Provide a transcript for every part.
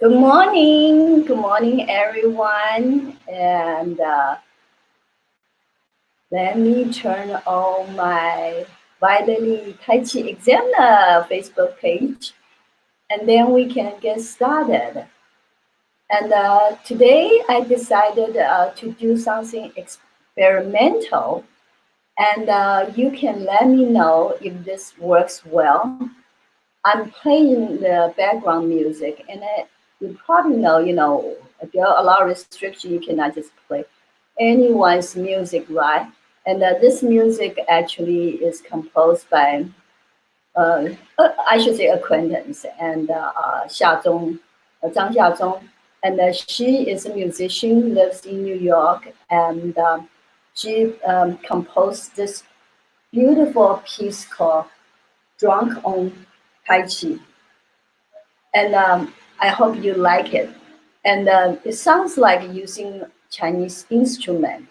Good morning, everyone. And let me turn on my Vitally Tai Chi Examiner Facebook page, and then we can get started. And today I decided to do something experimental, and you can let me know if this works well. I'm playing the background music, and you probably know, there are a lot of restrictions. You cannot just play anyone's music, right? And this music actually is composed by, I should say, acquaintance, and Zhang Xiaozong, and she is a musician, lives in New York, and she composed this beautiful piece called "Drunk on Tai Chi." And I hope you like it. And it sounds like using Chinese instrument,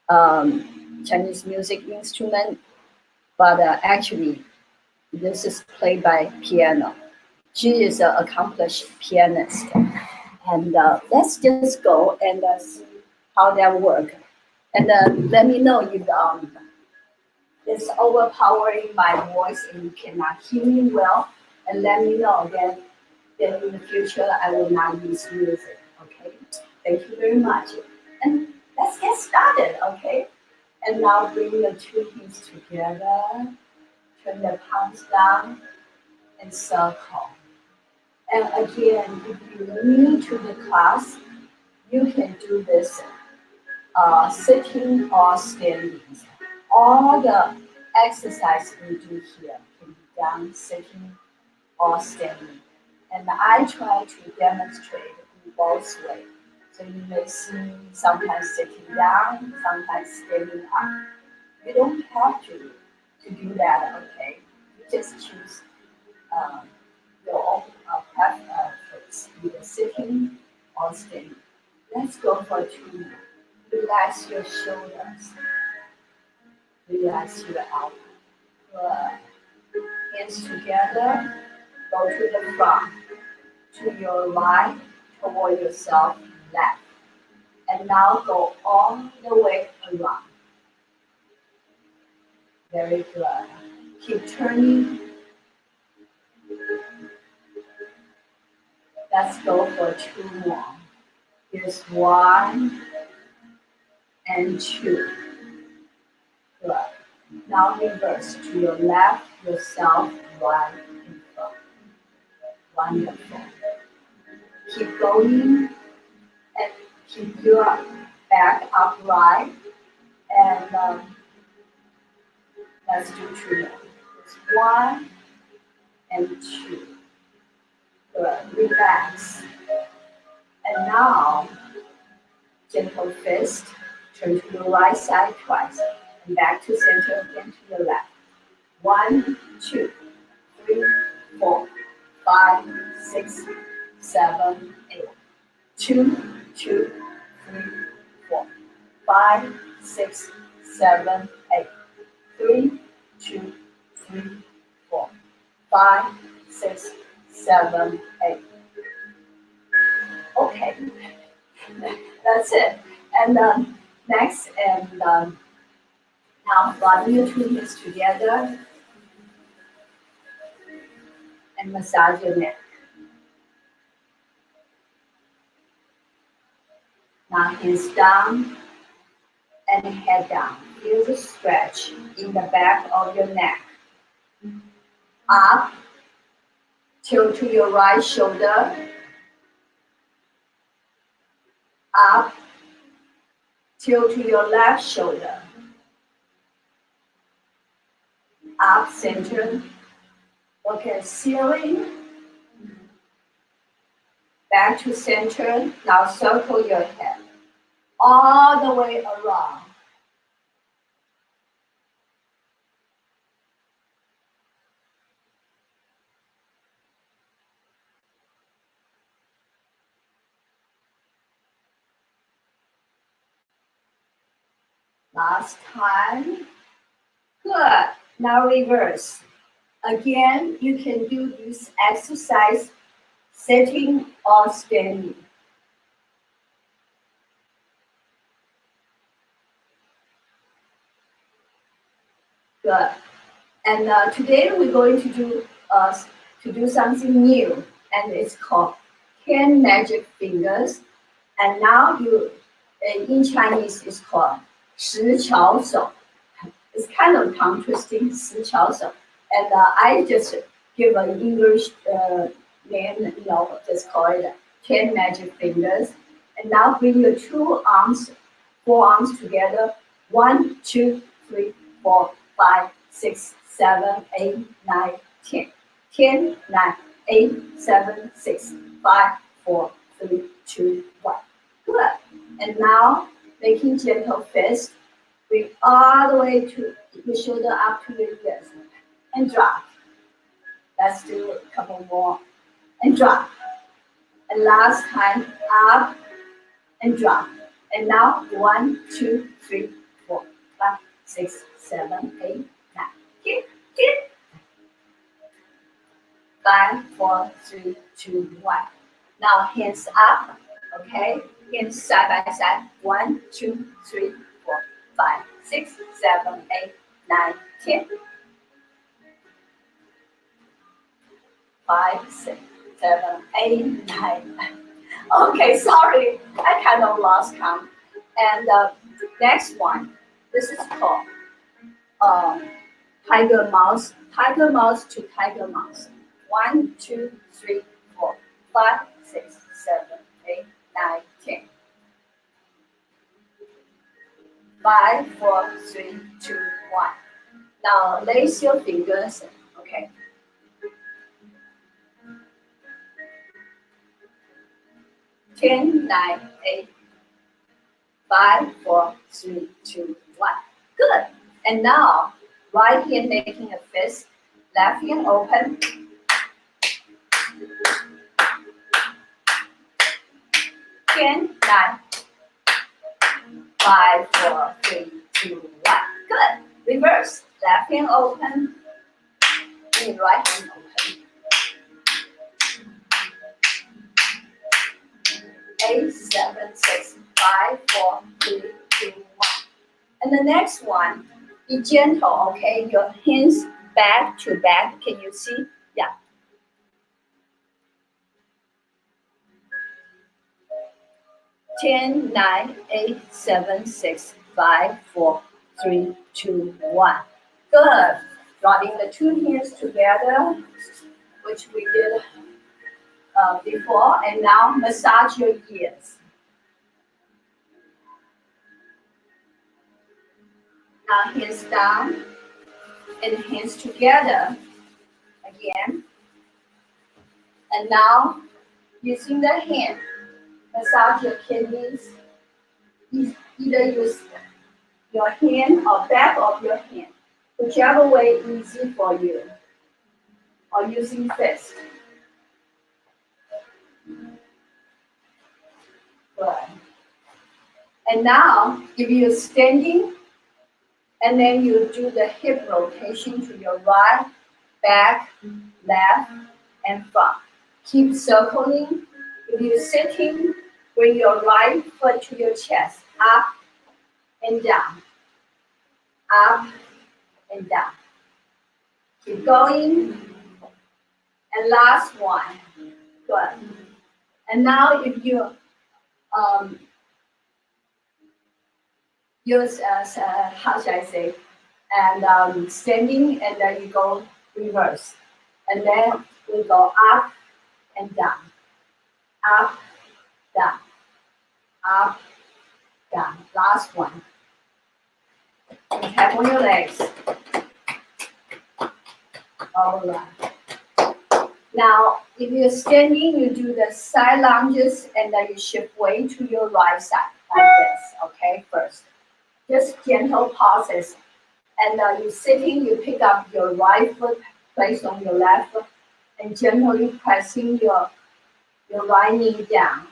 Chinese music instrument, but actually this is played by piano. She is an accomplished pianist. And let's just go and see how that works. And let me know if it's overpowering my voice and you cannot hear me well. And let me know then in the future I will not use music. Okay. Thank you very much. And let's get started. Okay. And now bring the two hands together. Turn the palms down and circle. And again, if you're new to the class, you can do this sitting or standing. All the exercise we do here can be done sitting or standing. And I try to demonstrate in both ways. So you may see me sometimes sitting down, sometimes standing up. You don't have to do that, okay? You just choose um, your own preference, either sitting or standing. Let's go for 2 more. Relax your shoulders, relax your elbows. Hands together, go to the front, to your right, toward yourself, left. And now go all the way around. Very good. Keep turning. Let's go for 2 more. Here's 1 and 2. Good. Now reverse to your left, yourself, right, and front. Wonderful. Keep going and keep your back upright. And let's do 2 more. It's 1 and 2. Good. Relax. And now, gentle fist. Turn to your right side twice. And back to center again to your left. 1, 2, 3, 4, 5, 6, 7, 8. 2, 2, 3, 4, 5, 6, 7, 8. 3, 2, 3, 4, 5, 6, 7, 8. Okay, that's it. And next, and now bring your 2 hands together and massage your neck. Now hands down and head down. Feel the stretch in the back of your neck. Up, tilt to your right shoulder. Up, tilt to your left shoulder. Up, center. Look at ceiling. Back to center. Now circle your head all the way around. Last time. Good. Now reverse. Again, you can do this exercise sitting or standing. Good. And today we're going to do something new, and it's called 10 magic fingers. And now in Chinese it's called 十巧手. It's kind of tongue twisting, 十巧手. And I just give an English name, just call it 10 magic fingers. And now bring your forearms together. 1, 2, 3, 4, 5, 6, 7, 8, 9, 10. 10, 9, 8, 7, 6, 5, 4, 3, 2, 1. Good. And now making gentle fist. Bring all the way to your shoulder up to your ears. And drop. Let's do a couple more. And drop. And last time, up and drop. And now 1, 2, 3, 4, 5, 6, 7, 8, 9. 10, 10. 5, 4, 3, 2, 1. Now hands up, okay? Hands side by side. 1, 2, 3, 4, 5, 6, 7, 8, 9, 10. 5, 6, 7, 8, 9. Okay, sorry, I kind of lost count. And next one, this is called tiger mouse to tiger mouse. 1, 2, 3, 4, 5, 6, 7, 8, 9, 10. 5, 4, 3, 2, 1. Now lace your fingers, okay? Ten, 9, 8, 5, 4, 3, 2, 1. Good. And now, right hand making a fist, left hand open. 10, 9, 5, 4, 3, 2, 1. Good. Reverse. Left hand open. And right hand open. 8, 7, 6, 5, 4, 3, 2, 1. And the next one, be gentle, okay? Your hands back to back. Can you see? Yeah. 10, 9, 8, 7, 6, 5, 4, 3, 2, 1. Good. Drawing the two hands together, which we did before, and now massage your ears. Now hands down and hands together again. And now using the hand, massage your kidneys. Either use your hand or back of your hand, whichever way easy for you, or using fist. Good. And now, if you're standing, and then you do the hip rotation to your right, back, left, and front. Keep circling. If you're sitting, bring your right foot to your chest, up and down, up and down. Keep going. And last one. Good. And now if you use, how should I say, and standing, and then you go reverse. And then we go up and down, up, down, up, down. Last one. And tap on your legs. All right. Now, if you're standing, you do the side lunges, and then you shift weight to your right side, like this, okay, first. Just gentle pauses. And you're sitting, you pick up your right foot, place on your left foot, and gently pressing your right knee down.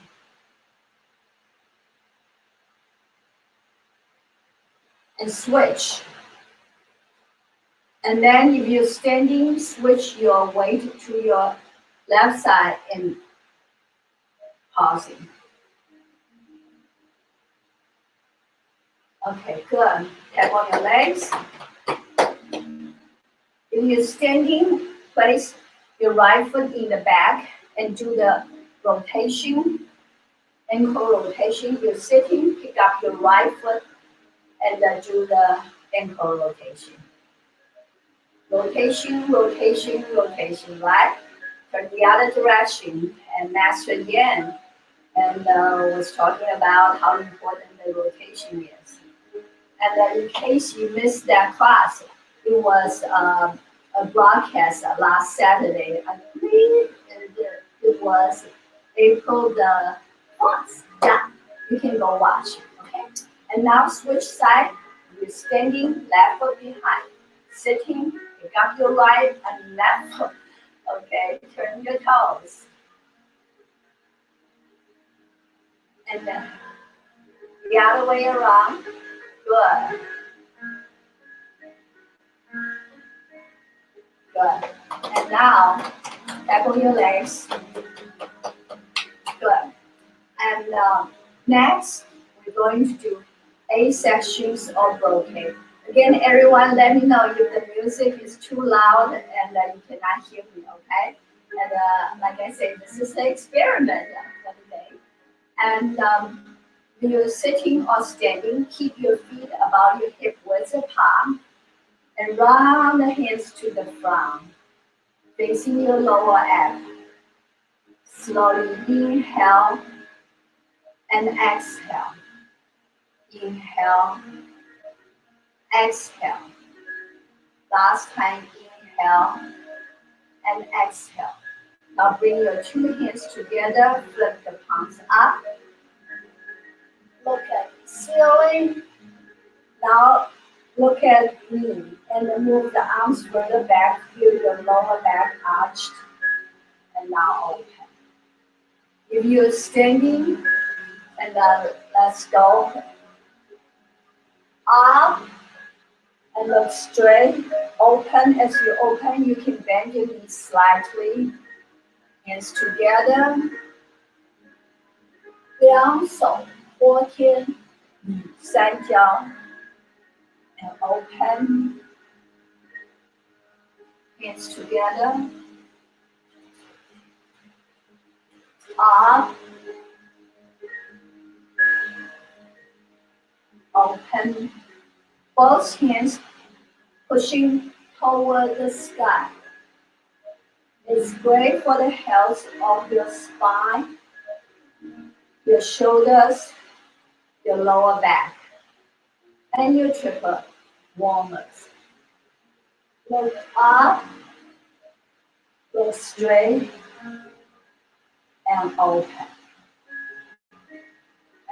And switch. And then if you're standing, switch your weight to your left side and pausing. Okay, good. Tap on your legs. If you're standing, place your right foot in the back and do the rotation, ankle rotation. You're sitting, pick up your right foot and do the ankle rotation. Rotation, rotation, rotation, right? Turn the other direction. And Master Yan and was talking about how important the rotation is. And in case you missed that class, it was a broadcast last Saturday. I believe it was April the 4th. Yeah, you can go watch. Okay. And now switch side. You're standing, left foot behind. Sitting, pick up your right and left foot. Okay, turn your toes. And then the other way around. Good. Good. And now, tap your legs. Good. And next, we're going to do 8 sections of broken. Again, everyone, let me know if the music is too loud and you cannot hear me, okay? And like I said, this is an experiment for the day. And when you're sitting or standing, keep your feet about your hip width apart and round the hands to the front, facing your lower abs. Slowly inhale and exhale. Inhale, exhale. Last time, inhale and exhale. Now bring your 2 hands together, flip the palms up. Look at ceiling. Now look at me and then move the arms further back, feel your lower back arched. And now open. If you're standing, and let's go up and look straight. Open. As you open, you can bend your knees slightly. Hands together. 两手托天，三角 and open. Hands together. Up. Open. Both hands pushing toward the sky. It's great for the health of your spine, your shoulders, your lower back, and your triple warmers. Look up, look straight, and open.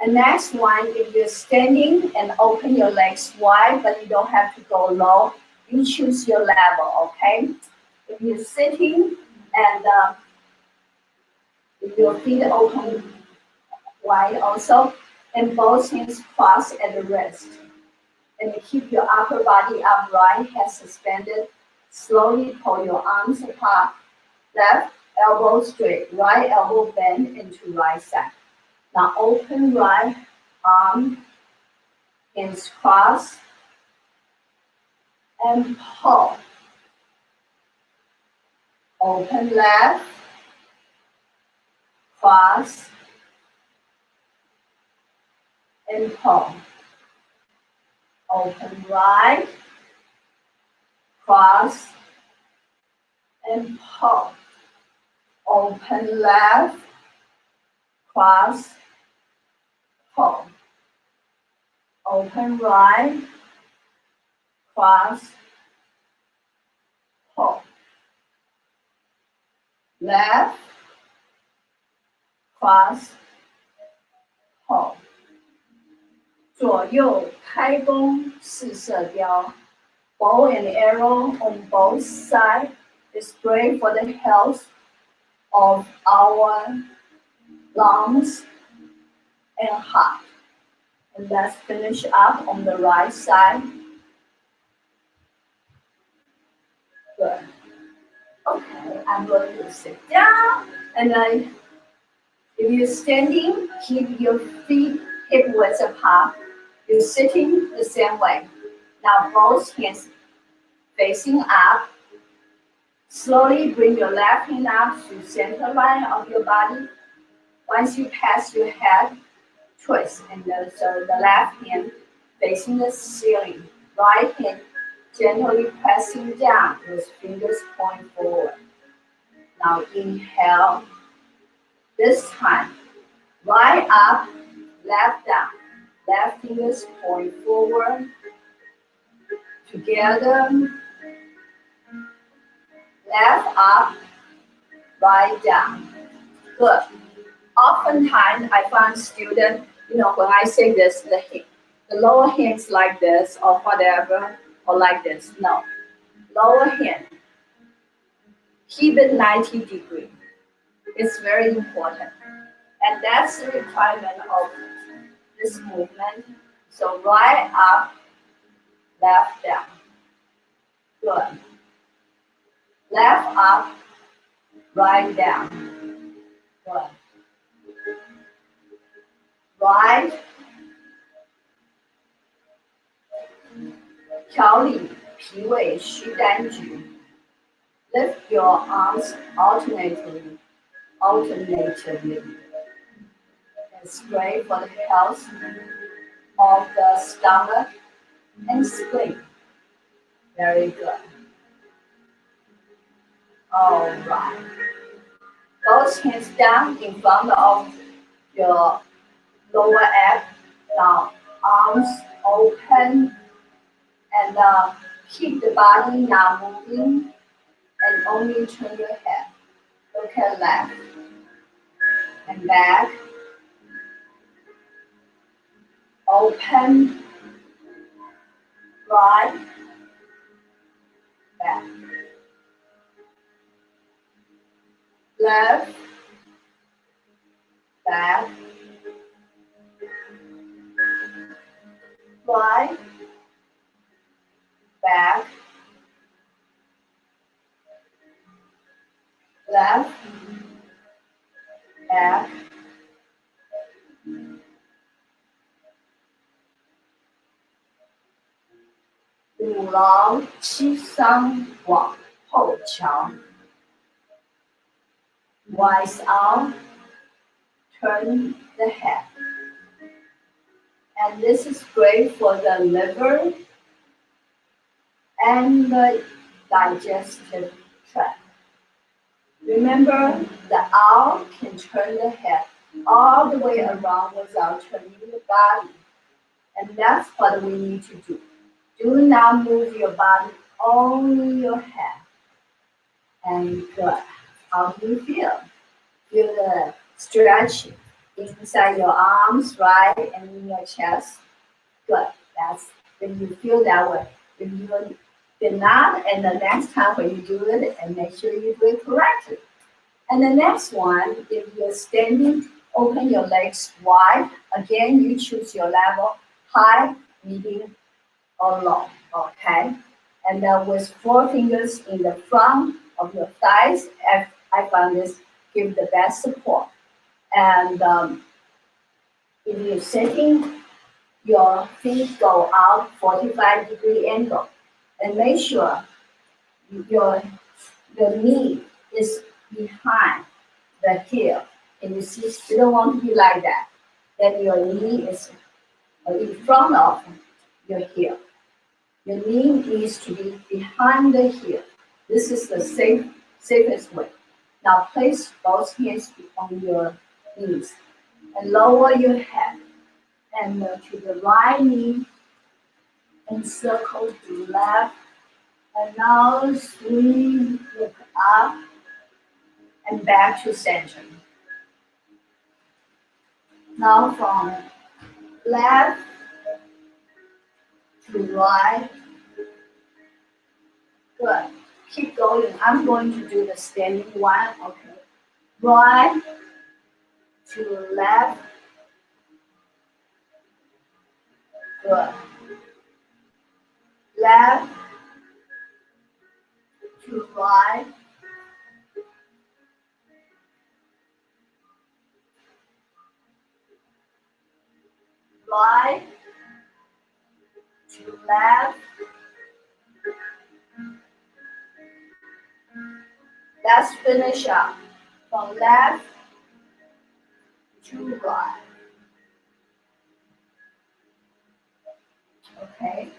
And next one, if you're standing and open your legs wide, but you don't have to go low, you choose your level, okay? If you're sitting and if your feet open wide also, and both hands crossed at the wrist. And keep your upper body upright, head suspended. Slowly pull your arms apart. Left elbow straight, right elbow bend into right side. Now open right arm, hands crossed, and pull. Open left, cross, and pull. Open right, cross, and pull. Open left, cross, pull. Open right, cross, pull. Left, cross, pull. 左右开弓四射雕 bow and arrow on both sides is great for the health of our lungs and heart. And let's finish up on the right side. Good. Okay, I'm going to sit down and I If you're standing, keep your feet hip width apart. You're sitting the same way. Now both hands facing up. Slowly bring your left hand up to center line of your body. Once you pass your head, twist, and so the left hand facing the ceiling. Right hand gently pressing down with fingers point forward. Now inhale. This time, right up, left down. Left fingers point forward. Together, left up, right down. Good. Oftentimes, I find students, when I say this, the lower hands like this or whatever, or like this. No, lower hand, keep it 90 degrees. It's very important. And that's the requirement of this movement. So right up, left down. Good. Left up, right down. Good. Right, 调理脾胃虚单局. Lift your arms alternatively. It's great for the health of the stomach and spleen. Very good. All right. Both hands down in front of your lower abs. Now arms open and keep the body not moving and only turn your head. Look at left and back. Open, right, back. Left, back, right, back, left, back. 五劳七伤往后瞧 Wise out, turn the head. And this is great for the liver and the digestive tract. Remember, the owl can turn the head all the way around without turning the body. And that's what we need to do. Do not move your body, only your head. And good. How do you feel? Feel the stretch inside your arms, right, and in your chest. Good. That's when you feel that way. If you did not, and the next time when you do it, and make sure you do it correctly. And the next one, if you're standing, open your legs wide. Again, you choose your level, high, medium, or low. Okay. And with 4 fingers in the front of your thighs, I found this give the best support. And if you're sitting, your feet go out 45-degree angle. And make sure your knee is behind the heel. And you see, you don't want to be like that. Then your knee is in front of your heel. Your knee needs to be behind the heel. This is the safest way. Now place both hands on your knees and lower your head and to the right knee and circle to the left. And now swing, look up and back to center. Now from left to right. Good. Keep going. I'm going to do the standing one. Okay. Right to left. Good. Left to right. right to left. Let's finish up from left to right. Okay,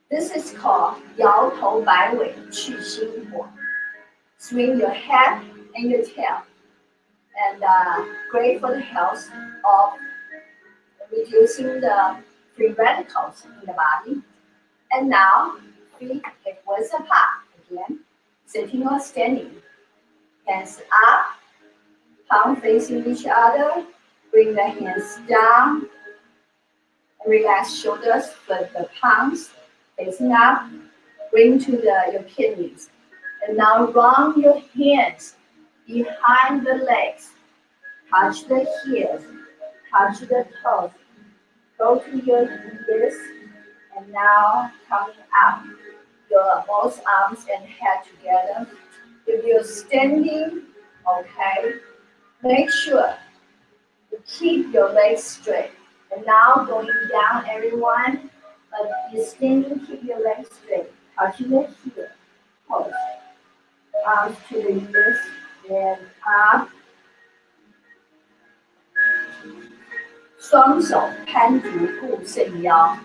this is called 摇头摆尾去心火. Swing your head and your tail, and great for the health of reducing the free radicals in the body. And now, feet hip width apart again, sitting or standing. Hands up, palm facing each other. Bring the hands down. Relax shoulders with the palms facing up. Bring to your kidneys. And now run your hands behind the legs. Touch the heels. Touch the toes. Go to your ears. And now coming up. Your both arms and head together. If you're standing, okay, make sure you keep your legs straight. And now going down, everyone. But you're standing, keep your legs straight. Touching the heel, toes, arms to the ears, then up. 双手攀足固肾腰.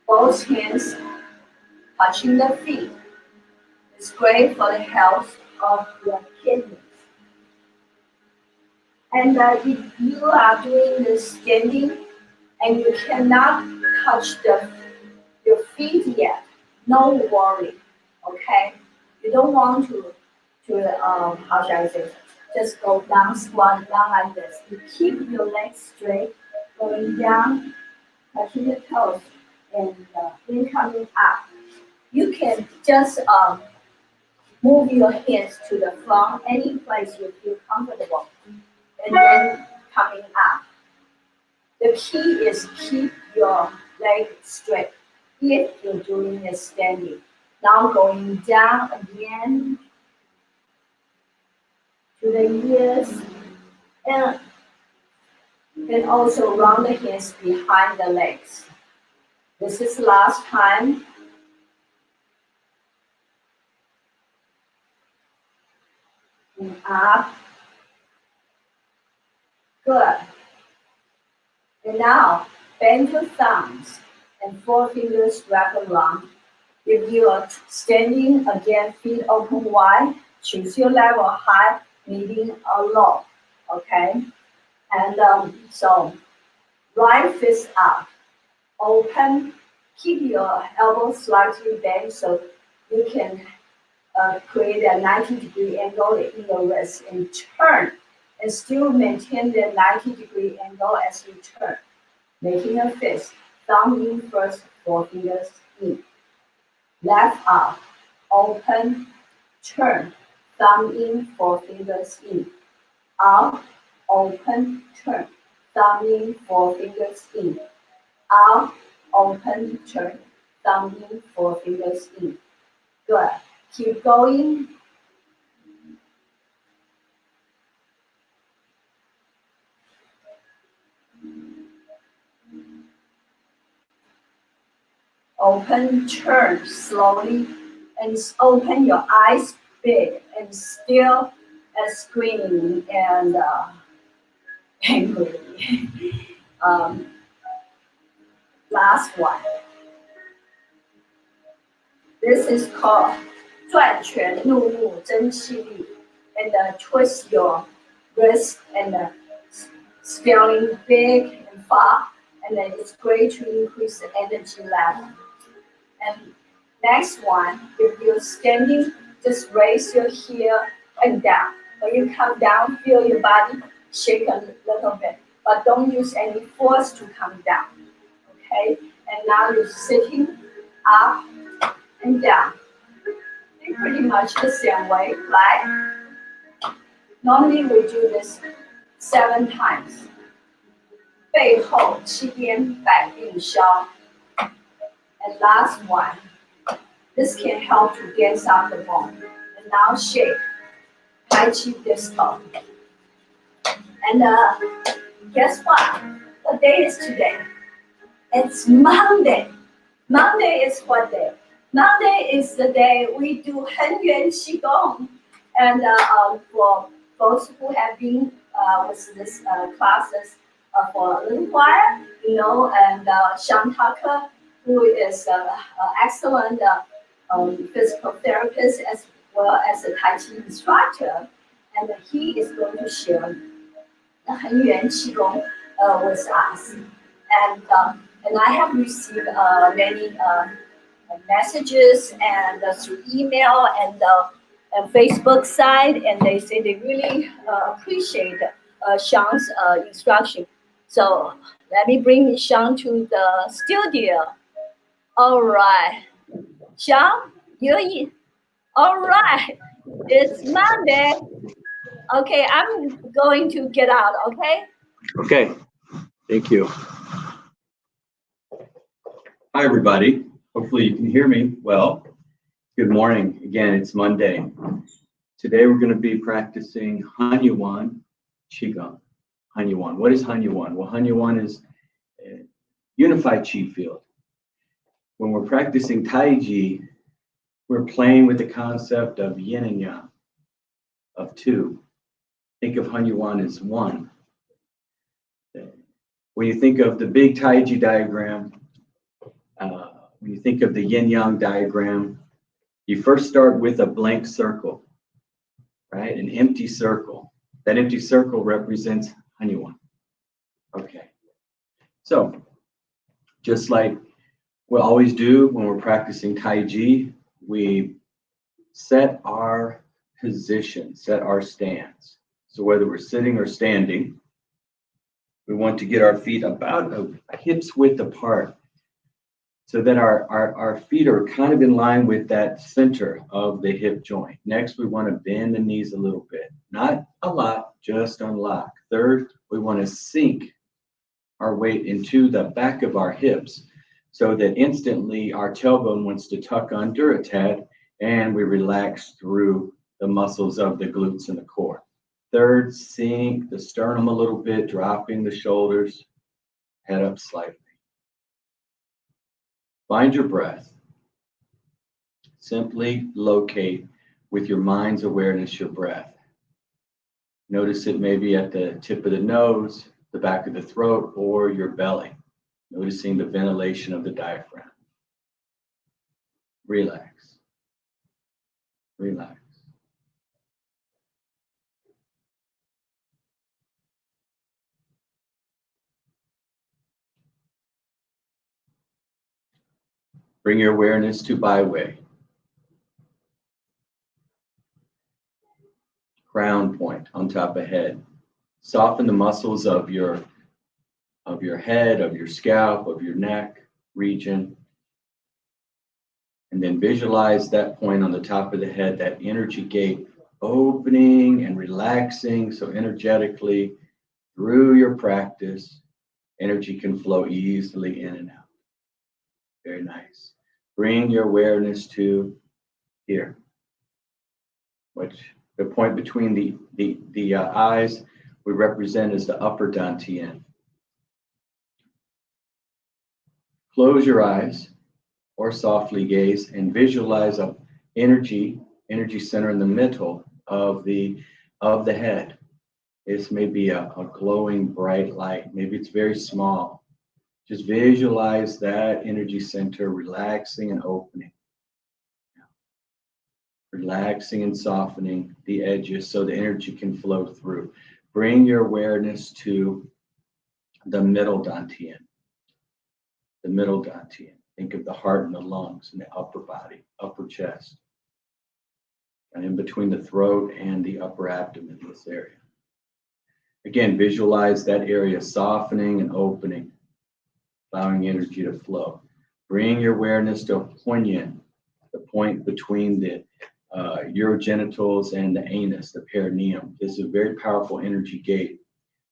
Both hands touching the feet. It's great for the health of your kidneys. And if you are doing this standing and you cannot touch your feet yet, no worry, okay? You don't want to how shall I say, just go down, squat down like this. You keep your legs straight, going down, touching the toes, and then coming up. You can just move your hands to the front, any place you feel comfortable, and then coming up. The key is keep your leg straight if you're doing a standing. Now going down again to the ears, and also run the hands behind the legs. This is last time. And up. Good. And now, bend your thumbs and forefingers wrap around. If you are standing, again, feet open wide, choose your level, high, medium, or low, okay? And so, right fist up, open, keep your elbows slightly bent so you can create a 90-degree angle in your wrist and turn, and still maintain the 90-degree angle as you turn. Making a fist, thumb in first, forefingers in. Left arm, open, turn, thumb in, forefingers in. Out, open, turn, thumb in, forefingers in. Out, open, turn, thumb in, forefingers in. Good. Keep going. Open, turn slowly, and open your eyes big and still screaming and angry. Last one. This is called 转拳怒目真气力, and twist your wrist and scaling big and far, and then it's great to increase the energy level. And next one, if you're standing, just raise your heel and down. When you come down, feel your body shake a little bit, but don't use any force to come down, okay? And now you're sitting up and down. It's pretty much the same way, right? Normally we do this 7 times. 背后七边百病消. And last one. This can help to get some the bone. And now shake. Tai Chi disco. And guess what? What day is today? It's Monday. Monday is what day? Monday is the day we do Henyuan Qigong. And for those who have been with this classes for a little while, and Sean Tucker, who is an excellent physical therapist as well as a Tai Chi instructor, and he is going to share the Henyuan Qigong with us. And I have received many messages and through email and Facebook side, and they say they really appreciate Sean's instruction. So let me bring Sean to the studio. All right, Sean, you're in. All right, it's Monday. Okay, I'm going to get out. Okay. Okay, thank you. Hi, everybody. Hopefully you can hear me well. Good morning. Again, it's Monday. Today we're going to be practicing Hanyuan Qigong. Hanyuan. What is Hanyuan? Well, Hanyuan is a unified Qi field. When we're practicing Tai Chi, we're playing with the concept of yin and yang, of two. Think of Hanyuan as one. When you think of the big Tai Chi diagram, when you think of the yin-yang diagram, you first start with a blank circle, right? An empty circle. That empty circle represents Hanyuan. Okay. So, just like we always do when we're practicing Tai Chi, we set our position, set our stance. So whether we're sitting or standing, we want to get our feet about a hip's width apart, so that our feet are kind of in line with that center of the hip joint. Next, we want to bend the knees a little bit. Not a lot, just unlock. Third, we want to sink our weight into the back of our hips so that instantly our tailbone wants to tuck under a tad and we relax through the muscles of the glutes and the core. Third, sink the sternum a little bit, dropping the shoulders, head up slightly. Find your breath. Simply locate with your mind's awareness your breath. Notice it maybe at the tip of the nose, the back of the throat, or your belly. Noticing the ventilation of the diaphragm. Relax. Relax. Bring your awareness to byway. Crown point on top of head. Soften the muscles of your head, of your scalp, of your neck region. And then visualize that point on the top of the head, that energy gate opening and relaxing. So energetically through your practice, energy can flow easily in and out. Very nice. Bring your awareness to here, which the point between the eyes we represent as the upper dantian. Close your eyes or softly gaze and visualize a energy center in the middle of the head. It's maybe a glowing bright light. Maybe it's very small. Just visualize that energy center relaxing and opening. Relaxing and softening the edges so the energy can flow through. Bring your awareness to the middle dantian. The middle dantian. Think of the heart and the lungs and the upper body, upper chest. And in between the throat and the upper abdomen, this area. Again, visualize that area softening and opening, allowing energy to flow. Bring your awareness to Huanyin, the point between the urogenitals and the anus, the perineum. This is a very powerful energy gate.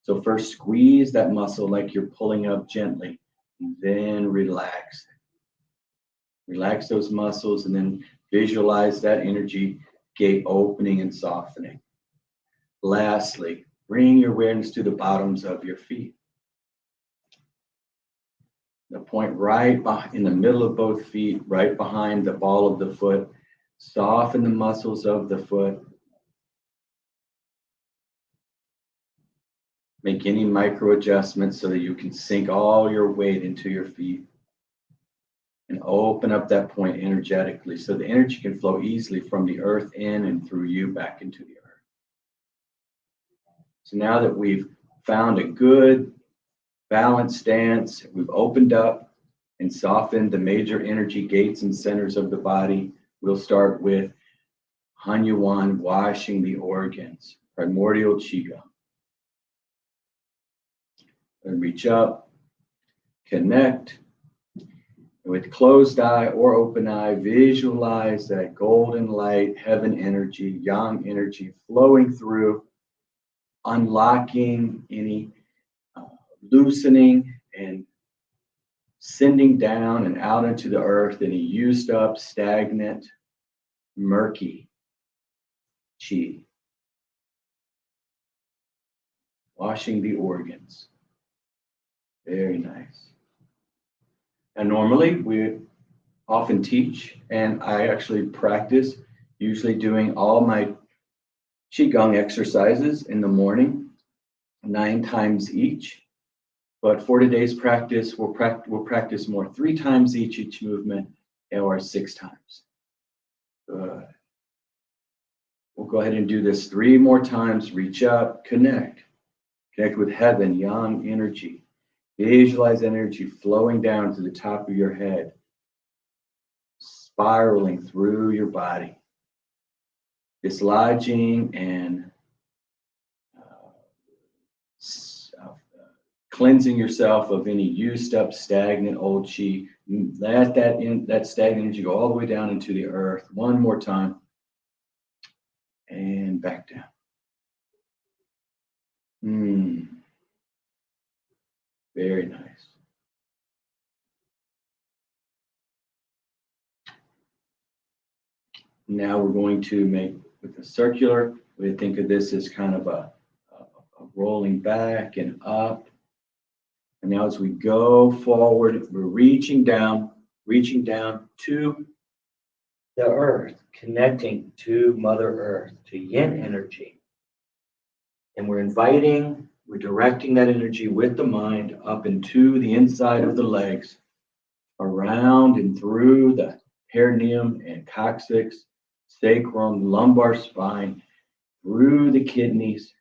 So first squeeze that muscle like you're pulling up gently, and then relax. Relax those muscles and then visualize that energy gate opening and softening. Lastly, bring your awareness to the bottoms of your feet. The point right in the middle of both feet, right behind the ball of the foot. Soften the muscles of the foot. Make any micro adjustments so that you can sink all your weight into your feet. And open up that point energetically so the energy can flow easily from the earth in and through you back into the earth. So now that we've found a good balanced stance, we've opened up and softened the major energy gates and centers of the body, we'll start with Hanyuan, washing the organs, primordial Qigong. And reach up, connect. With closed eye or open eye, visualize that golden light, heaven energy, yang energy flowing through, unlocking any loosening and sending down and out into the earth any used up, stagnant, murky chi. Washing the organs. Very nice. And normally we often teach, and I actually practice, usually doing all my Qigong exercises in the morning, 9 times each. But for today's practice, we'll practice more 3 times each movement, or 6 times. Good. We'll go ahead and do this 3 more times. Reach up, connect. Connect with heaven, yang energy. Visualize energy flowing down to the top of your head, spiraling through your body, dislodging and cleansing yourself of any used up, stagnant old chi. Let that stagnant energy go all the way down into the earth. 1 more time, and back down. Very nice. Now we're going to make with the circular. We think of this as kind of a rolling back and up. And now as we go forward, we're reaching down to the earth, connecting to Mother Earth, to yin energy. And we're directing that energy with the mind up into the inside of the legs, around and through the perineum and coccyx, sacrum, lumbar spine, through the kidneys,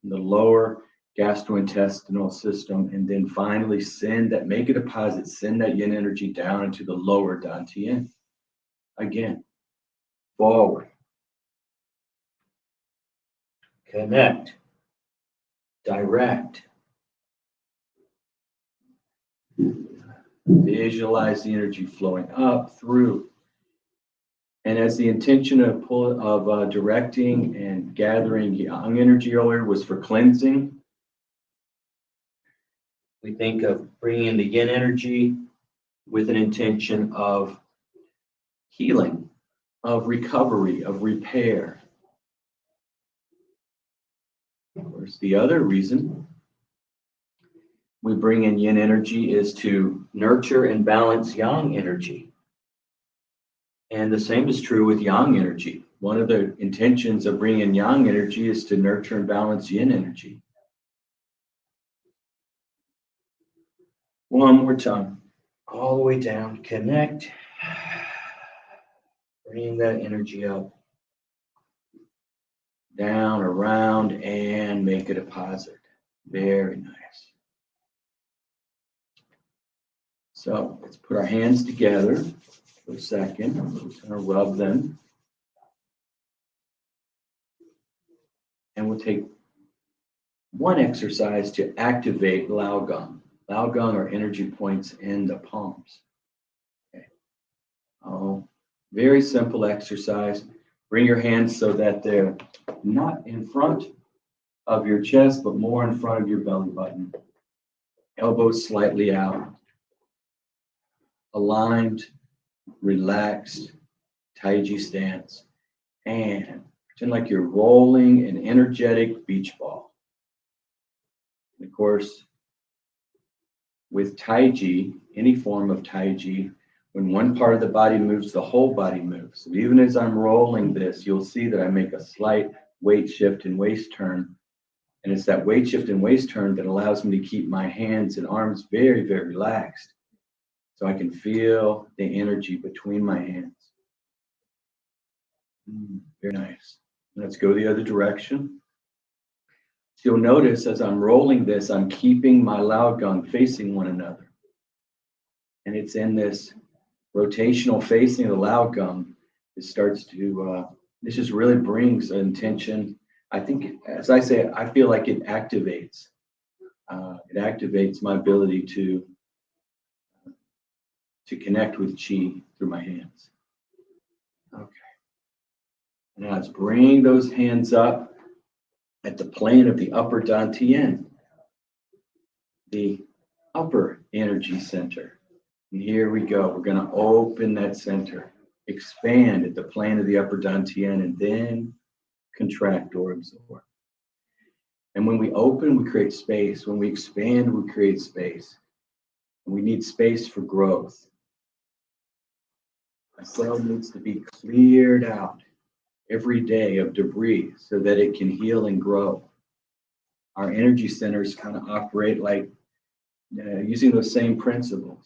the lower gastrointestinal system, and then finally make a deposit, send that yin energy down into the lower dantian. Again, forward, connect, direct, visualize the energy flowing up through. And as the intention of directing and gathering yang energy earlier was for cleansing, we think of bringing in the yin energy with an intention of healing, of recovery, of repair. Of course, the other reason we bring in yin energy is to nurture and balance yang energy. And the same is true with yang energy. One of the intentions of bringing in yang energy is to nurture and balance yin energy. 1 more time. All the way down, connect. Bring that energy up. Down, around, and make a deposit. Very nice. So let's put our hands together for a second. We're just going to rub them. And we'll take 1 exercise to activate Lao Gong. Lao Gong are energy points in the palms. Okay. Very simple exercise. Bring your hands so that they're not in front of your chest, but more in front of your belly button. Elbows slightly out. Aligned, relaxed, Taiji stance. And pretend like you're rolling an energetic beach ball. And of course, with Taiji, any form of Taiji, when one part of the body moves, the whole body moves. So even as I'm rolling this, you'll see that I make a slight weight shift and waist turn. And it's that weight shift and waist turn that allows me to keep my hands and arms very, very relaxed. So I can feel the energy between my hands. Very nice. Let's go the other direction. So you'll notice as I'm rolling this, I'm keeping my Lao Gong facing one another. And it's in this rotational facing of the Lao Gong. It starts to, this just really brings an intention. I think, as I say, I feel like it activates. It activates my ability to connect with Qi through my hands. Okay. Now let's bring those hands up at the plane of the upper Dantian, the upper energy center. And here we go. We're going to open that center, expand at the plane of the upper Dantian, and then contract or absorb. And when we open, we create space. When we expand, we create space. And we need space for growth. A cell needs to be cleared out every day of debris so that it can heal and grow. Our energy centers kind of operate like using those same principles.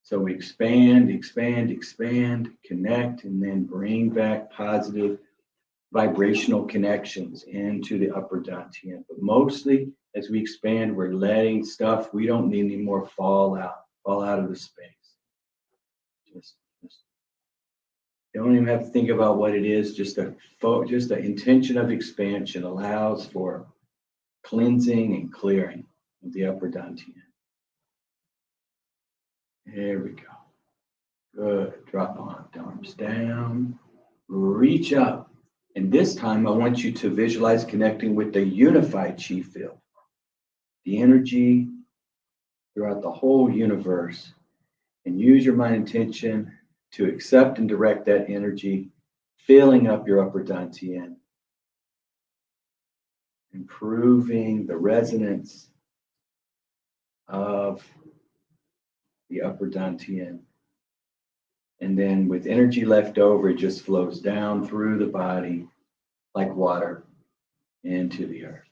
So we expand, expand, expand, connect, and then bring back positive vibrational connections into the upper Dantian. But mostly as we expand, we're letting stuff we don't need anymore fall out of the space. Just don't even have to think about what it is. Just the intention of expansion allows for cleansing and clearing of the upper Dantian. There we go. Good. Drop on, arms down, reach up. And this time I want you to visualize connecting with the unified Qi field, the energy throughout the whole universe, and use your mind intention to accept and direct that energy, filling up your upper Dantian, improving the resonance of the upper Dantian. And then with energy left over, it just flows down through the body like water into the earth.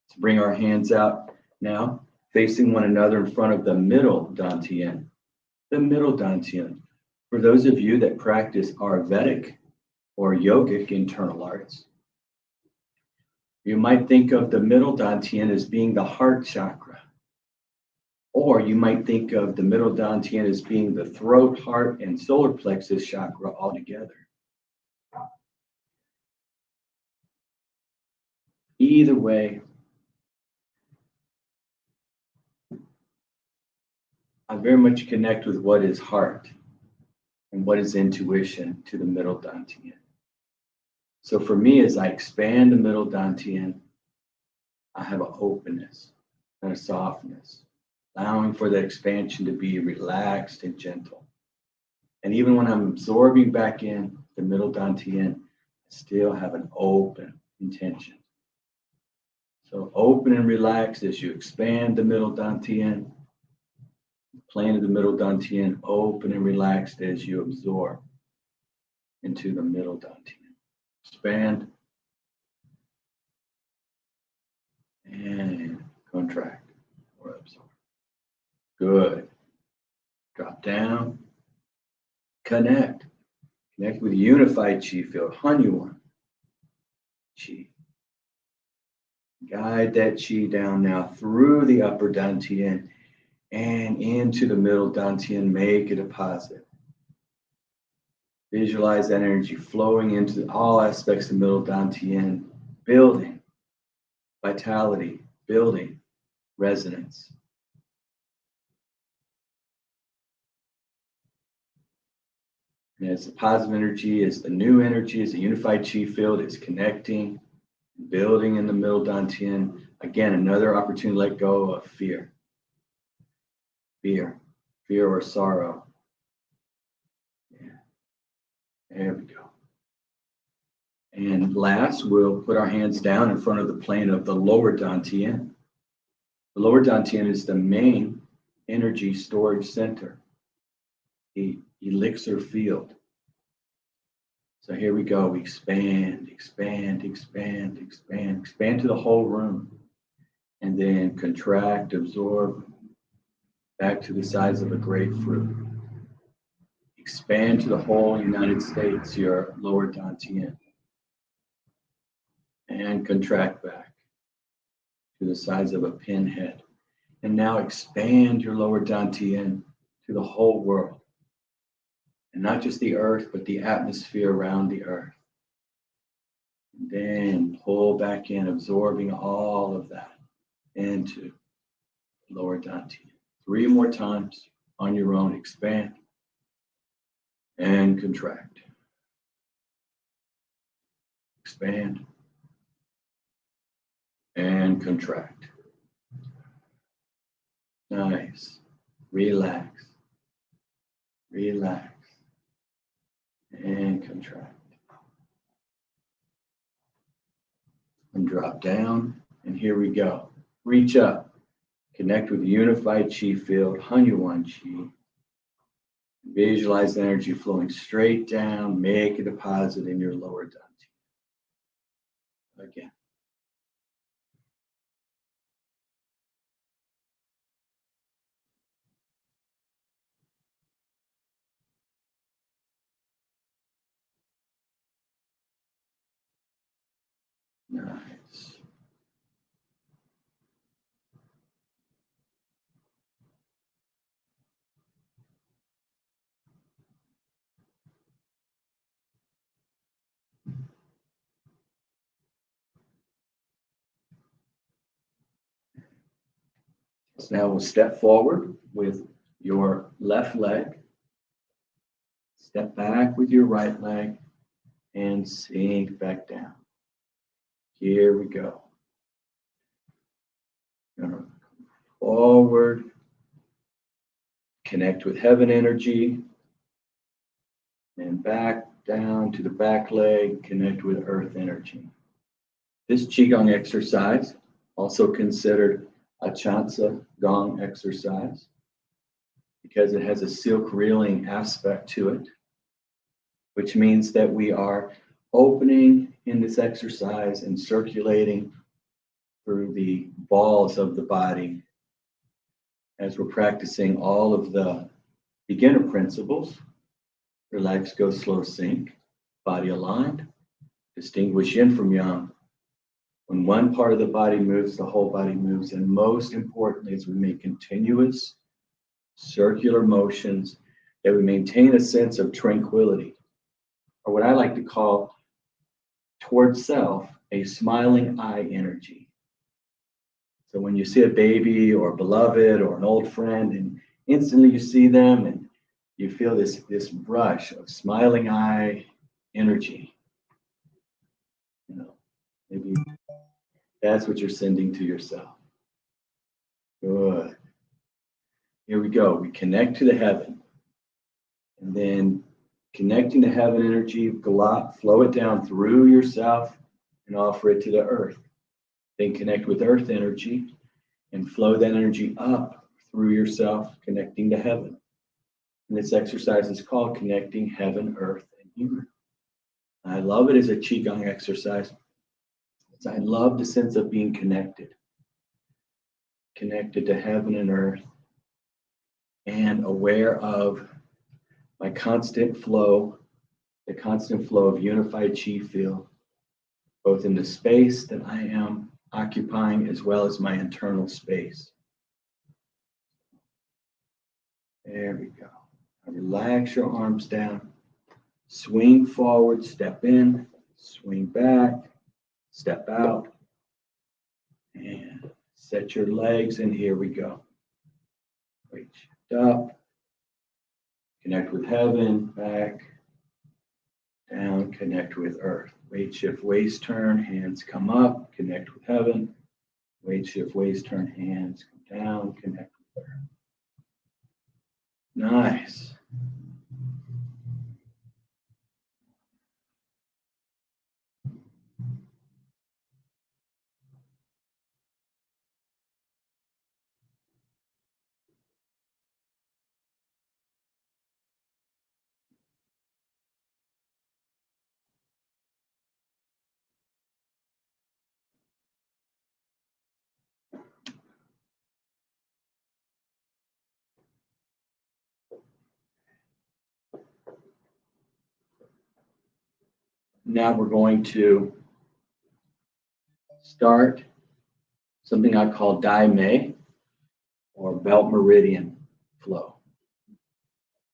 Let's bring our hands out now, facing one another in front of the middle Dantian. The middle Dantian. For those of you that practice Ayurvedic or yogic internal arts, you might think of the middle Dantian as being the heart chakra. Or you might think of the middle Dantian as being the throat, heart, and solar plexus chakra all together. Either way, I very much connect with what is heart and what is intuition to the middle Dantian. So for me, as I expand the middle Dantian, I have an openness and a softness, allowing for that expansion to be relaxed and gentle. And even when I'm absorbing back in the middle Dantian, I still have an open intention. So open and relaxed as you expand the middle Dantian, the plane of the middle Dantian, open and relaxed as you absorb into the middle Dantian. Expand and contract or absorb. Good. Drop down. Connect. Connect with unified Qi field, Hanyuan Qi. Guide that Qi down now through the upper Dantian and into the middle Dantian. Make a deposit. Visualize that energy flowing into all aspects of the middle Dantian, building vitality, building resonance. And as the positive energy is the new energy, as the unified Qi field is connecting, building in the middle Dantian, again, another opportunity to let go of fear. Fear or sorrow. Yeah. There we go. And last, we'll put our hands down in front of the plane of the lower Dantian. The lower dantian is the main energy storage center, the elixir field. So here we go. We expand, expand, expand, expand, expand to the whole room, and then contract, absorb back to the size of a grapefruit. Expand to the whole United States, your lower dantian, and contract back to the size of a pinhead. And now expand your lower dantian to the whole world. And not just the earth, but the atmosphere around the earth. And then pull back in, absorbing all of that into the lower dantian. 3 more times on your own. Expand and contract. Expand and contract. Nice. Relax. Relax. And contract. And drop down. And here we go. Reach up. Connect with the unified chi field, Hanyuan Chi. Visualize the energy flowing straight down. Make a deposit in your lower dantian. Again. Nice. So now we'll step forward with your left leg. Step back with your right leg and sink back down. Here we go. Forward. Connect with heaven energy. And back down to the back leg. Connect with earth energy. This Qigong exercise, also considered a Chansa Gong exercise, because it has a silk reeling aspect to it, which means that we are opening in this exercise and circulating through the balls of the body as we're practicing all of the beginner principles. Relax, go slow, sink, body aligned, distinguish yin from yang. When one part of the body moves, the whole body moves. And most importantly, as we make continuous circular motions, that we maintain a sense of tranquility, or what I like to call towards self, a smiling eye energy. So when you see a baby or a beloved or an old friend, and instantly you see them and you feel this rush of smiling eye energy, maybe that's what you're sending to yourself. Good. Here we go. We connect to the heaven. And then connecting to heaven energy, flow it down through yourself and offer it to the earth. Then connect with earth energy and flow that energy up through yourself, connecting to heaven. And this exercise is called Connecting Heaven, Earth, and Human. I love it as a Qigong exercise. I love the sense of being connected to heaven and earth, and aware of my constant flow, the constant flow of unified chi field, both in the space that I am occupying as well as my internal space. There we go. Now relax your arms down. Swing forward, step in, swing back, step out, and set your legs, and here we go. Weight shift up, connect with heaven, back, down, connect with earth. Weight shift, waist turn, hands come up, connect with heaven. Weight shift, waist turn, hands come down, connect with earth. Nice. Now we're going to start something I call Dai Mei, or belt meridian flow.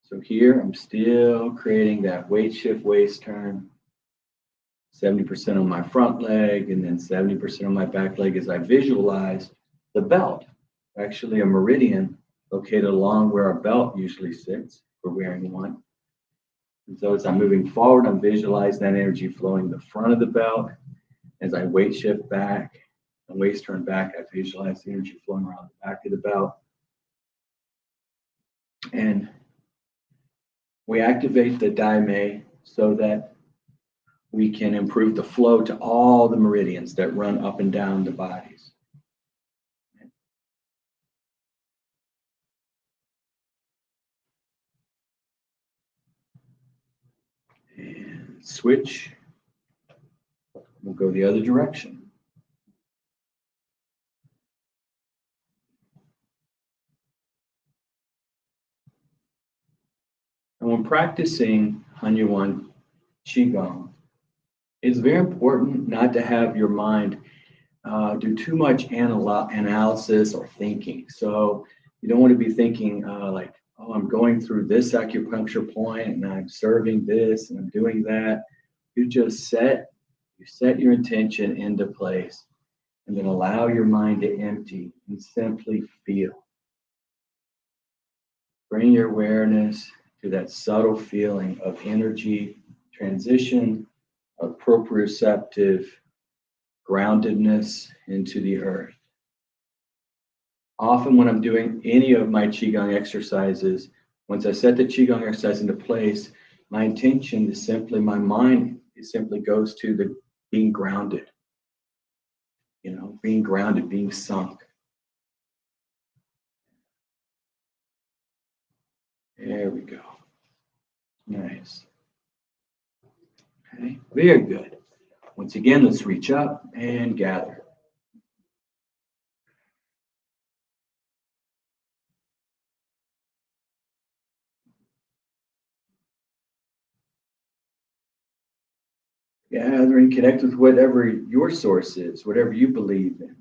So here I'm still creating that weight shift waist turn, 70% on my front leg and then 70% on my back leg as I visualize the belt, actually a meridian located along where our belt usually sits. We're wearing one. And so as I'm moving forward, I'm visualizing that energy flowing the front of the belt. As I weight shift back and waist turn back, I visualize the energy flowing around the back of the belt. And we activate the Dai Mei so that we can improve the flow to all the meridians that run up and down the bodies. And switch. We'll go the other direction. And when practicing Hanyuan Qigong, it's very important not to have your mind do too much analysis or thinking. So you don't want to be thinking like, oh, I'm going through this acupuncture point and I'm serving this and I'm doing that. You just set your intention into place and then allow your mind to empty and simply feel. Bring your awareness to that subtle feeling of energy transition, of proprioceptive groundedness into the earth. Often when I'm doing any of my Qigong exercises, once I set the Qigong exercise into place, my intention is simply, my mind simply goes to the being grounded, being grounded, being sunk. There we go. Nice. Okay, very good. Once again, let's reach up and gather. Gather and connect with whatever your source is, whatever you believe in.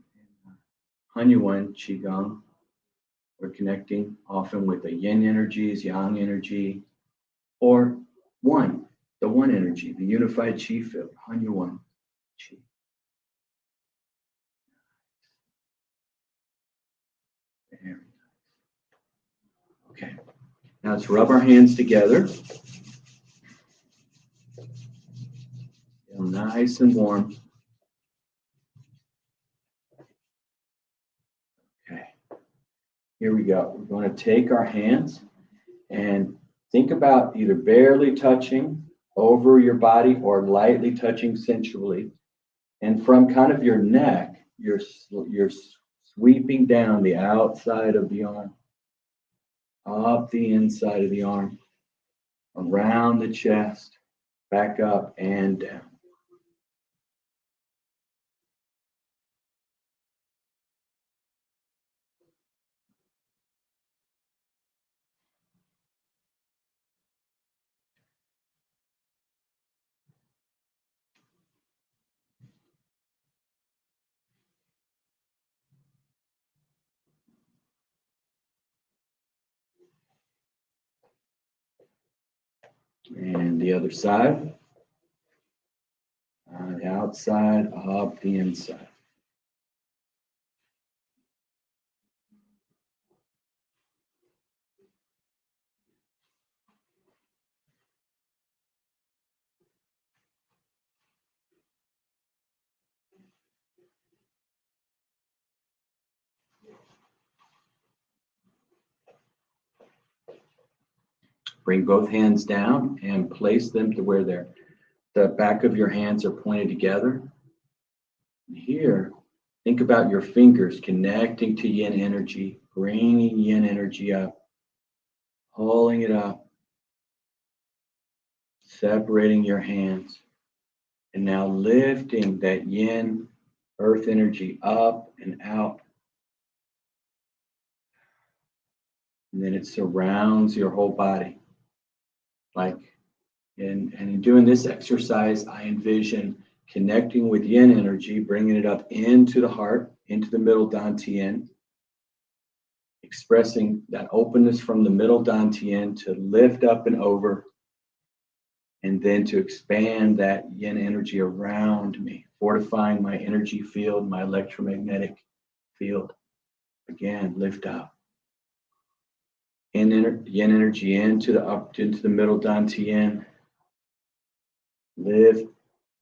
Hanyuan Qigong, we're connecting often with the yin energies, yang energy, or the one energy, the unified chi field, Hanyuan Qi. Very nice. Okay, now let's rub our hands together. Feel nice and warm. Okay, here we go. We're going to take our hands and think about either barely touching over your body or lightly touching sensually. And from kind of your neck, you're sweeping down the outside of the arm, up the inside of the arm, around the chest, back up and down. And the other side, the outside, up the inside. Bring both hands down and place them to where the back of your hands are pointed together. And here, think about your fingers connecting to yin energy, bringing yin energy up, pulling it up, separating your hands, and now lifting that yin earth energy up and out. And then it surrounds your whole body like And in doing this exercise, I envision connecting with yin energy, bringing it up into the heart, into the middle dantian, expressing that openness from the middle dantian to lift up and over, and then to expand that yin energy around me, fortifying my energy field, my electromagnetic field. Again, lift up. Yin energy into the middle dantian. Lift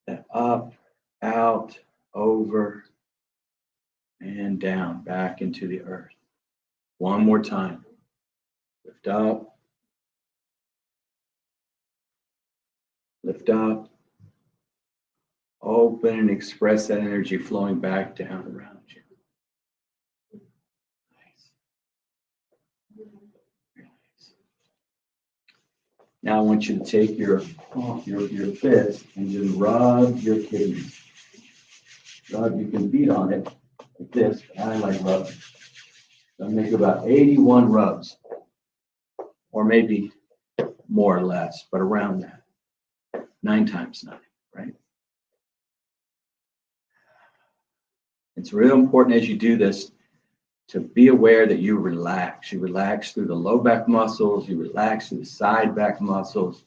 that up, out, over, and down, back into the earth. One more time. Lift up. Lift up. Open and express that energy flowing back down around you. Nice. Very nice. Now I want you to take your fist and just rub your kidneys. Rub, you can beat on it like this, but I like rubbing. So I make about 81 rubs, or maybe more or less, but around that. 9 times 9, right? It's real important as you do this to be aware that you relax. You relax through the low back muscles, you relax through the side back muscles.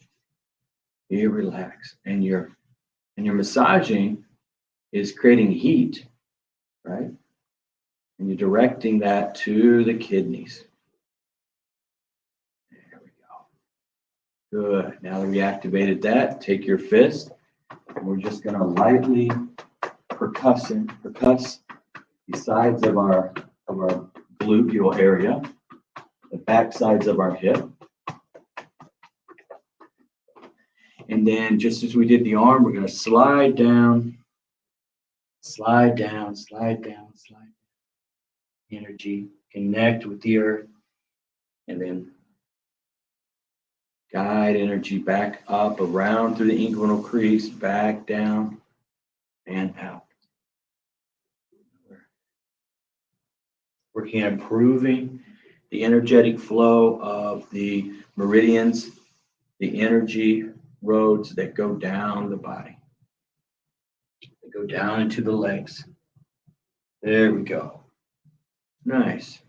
You relax. And your massaging is creating heat, right? And you're directing that to the kidneys. There we go. Good. Now that we activated that, take your fist, and we're just going to lightly percuss the sides of our gluteal area, the back sides of our hip. And then just as we did the arm, we're going to slide down, slide down, slide down, slide down. Energy, connect with the earth, and then guide energy back up, around through the inguinal crease, back down and out. Working on improving the energetic flow of the meridians, the energy roads that go down the body. They go down into the legs. There we go. Nice.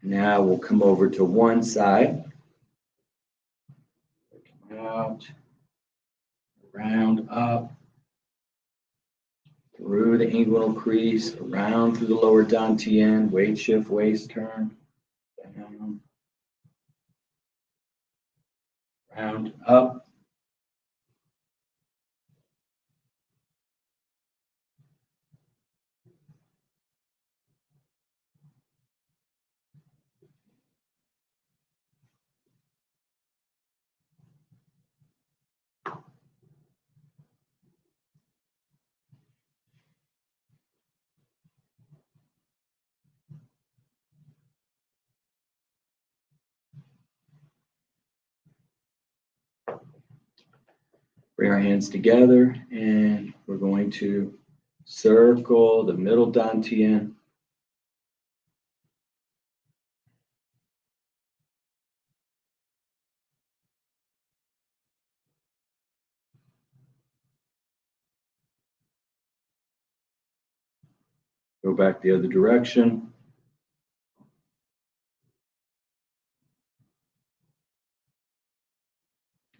Now we'll come over to one side. Out, around, up, through the inguinal crease, around through the lower dantian, weight shift, waist turn, down, round, up. Bring our hands together, and we're going to circle the middle dantian. Go back the other direction.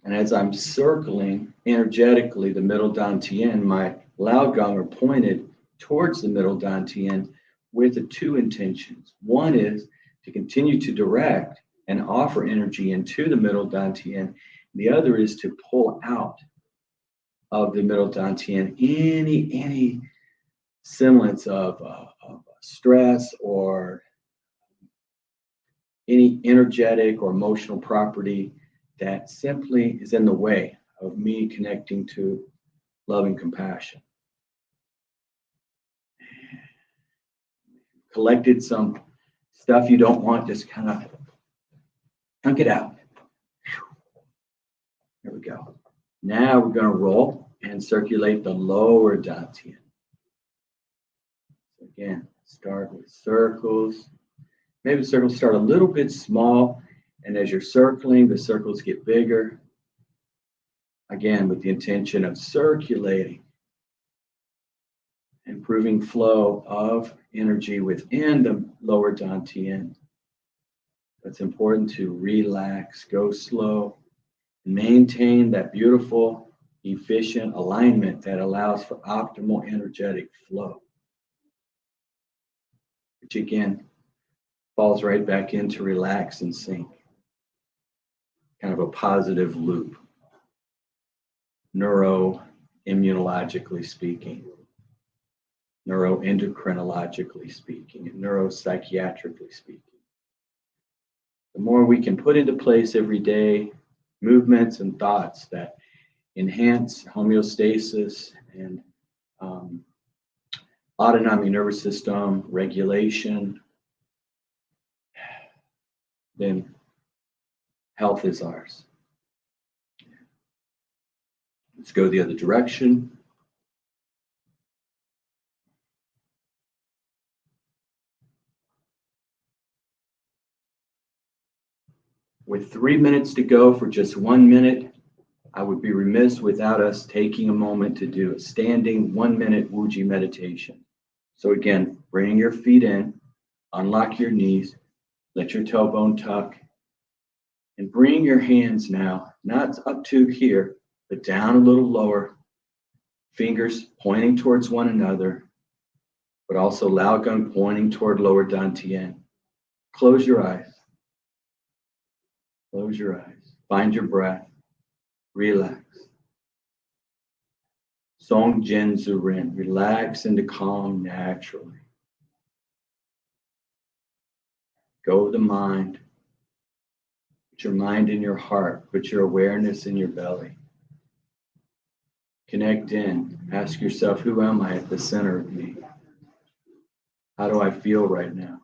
And as I'm circling energetically the middle dantian, my loud gong are pointed towards the middle dantian with the 2 intentions. One is to continue to direct and offer energy into the middle dantian. The other is to pull out of the middle dantian any semblance of stress or any energetic or emotional property that simply is in the way of me connecting to love and compassion. Collected some stuff you don't want, just kind of chunk it out. There we go. Now we're going to roll and circulate the lower dantian. Again, start with circles. Maybe the circles start a little bit small, and as you're circling, the circles get bigger. Again, with the intention of circulating, improving flow of energy within the lower dantian. It's important to relax, go slow, and maintain that beautiful, efficient alignment that allows for optimal energetic flow, which again falls right back into relax and sync. Kind of a positive loop, neuroimmunologically speaking, neuroendocrinologically speaking, and neuropsychiatrically speaking. The more we can put into place every day movements and thoughts that enhance homeostasis and autonomic nervous system regulation, then health is ours. Let's go the other direction. With 3 minutes to go, for just 1 minute, I would be remiss without us taking a moment to do a standing 1-minute Wuji meditation. So again, bring your feet in, unlock your knees, let your tailbone tuck, and bring your hands now, not up to here, but down a little lower, fingers pointing towards one another, but also Laogang pointing toward lower dantian. Close your eyes. Close your eyes. Find your breath. Relax. Song Jin Zurin. Relax into calm naturally. Go with the mind. Put your mind in your heart. Put your awareness in your belly. Connect in. Ask yourself, who am I at the center of me? How do I feel right now?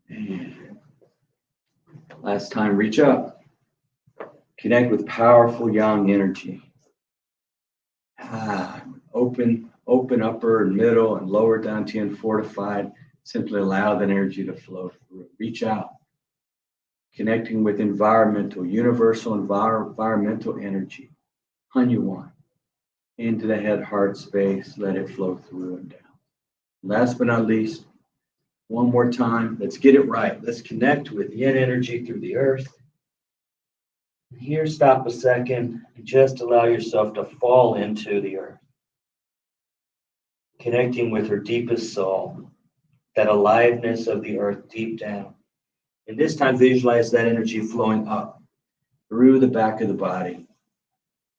And last time, reach up. Connect with powerful yang energy. Open upper and middle and lower dantian fortified. Simply allow that energy to flow through. Reach out. Connecting with universal environmental energy. Hunyuan. Into the head heart space. Let it flow through and down. Last but not least, one more time. Let's get it right. Let's connect with yin energy through the earth. Here, stop a second and just allow yourself to fall into the earth. Connecting with her deepest soul, that aliveness of the earth deep down. And this time, visualize that energy flowing up through the back of the body,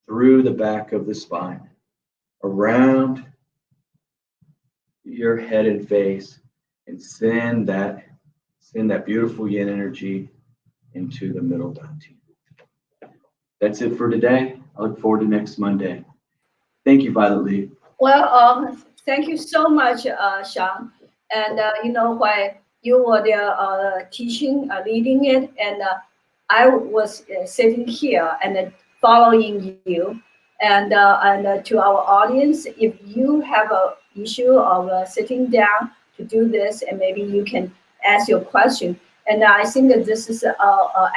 through the back of the spine, around your head and face, and send that beautiful yin energy into the middle dantian. That's it for today. I look forward to next Monday. Thank you, Violet Lee. Well, thank you so much, Sean. And while you were there teaching, leading it, and I was sitting here and following you. And to our audience, if you have an issue of sitting down to do this, and maybe you can ask your question. And I think that this is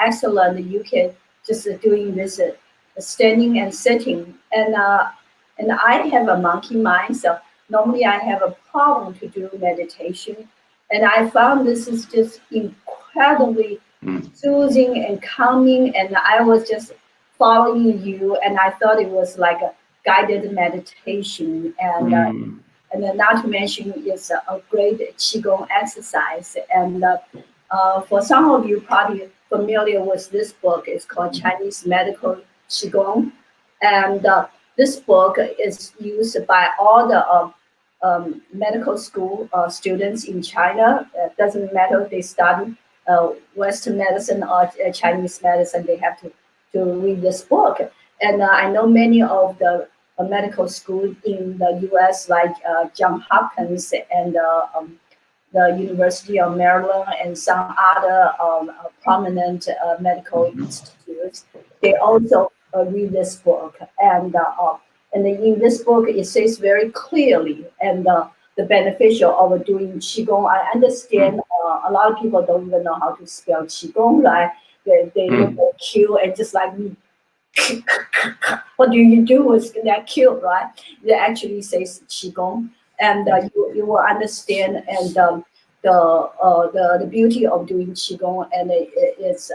excellent. You can just doing this standing and sitting. And I have a monkey mind, so normally I have a problem to do meditation. And I found this is just incredibly soothing and calming. And I was just following you, and I thought it was like a guided meditation. And then not to mention it's a great Qigong exercise. And for some of you probably familiar with this book, it's called Chinese Medical Qigong. And this book is used by all the medical school students in China. It doesn't matter if they study Western medicine or Chinese medicine, they have to read this book. And I know many of the medical schools in the US, like Johns Hopkins and the University of Maryland and some other prominent medical institutes. They also read this book, and in this book it says very clearly the beneficial of doing qigong. I understand a lot of people don't even know how to spell qigong, right? They look at Q and just like me. What do you do with that Q, right? It actually says qigong, and you will understand the beauty of doing qigong, and it's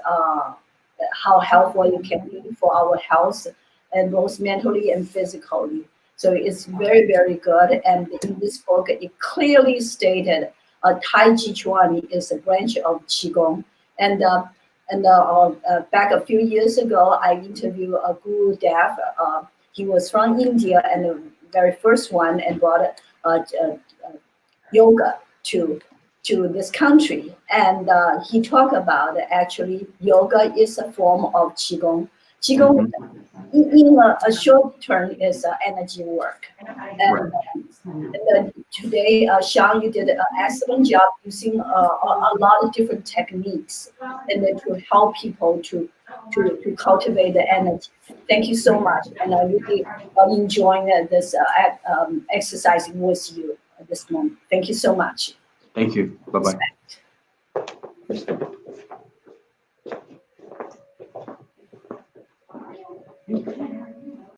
how helpful it can be for our health, and both mentally and physically. So it's very, very good. And in this book, it clearly stated Tai Chi Chuan is a branch of Qigong. And back a few years ago, I interviewed a Guru Dev. He was from India and the very first one, and brought yoga to this country. And he talked about actually yoga is a form of qigong. Qigong, in a short term, is energy work. And today, Sean, you did an excellent job using a lot of different techniques and then to help people to cultivate the energy. Thank you so much, and I really enjoying this exercising with you at this moment. Thank you so much. Thank you. Bye-bye. Respect.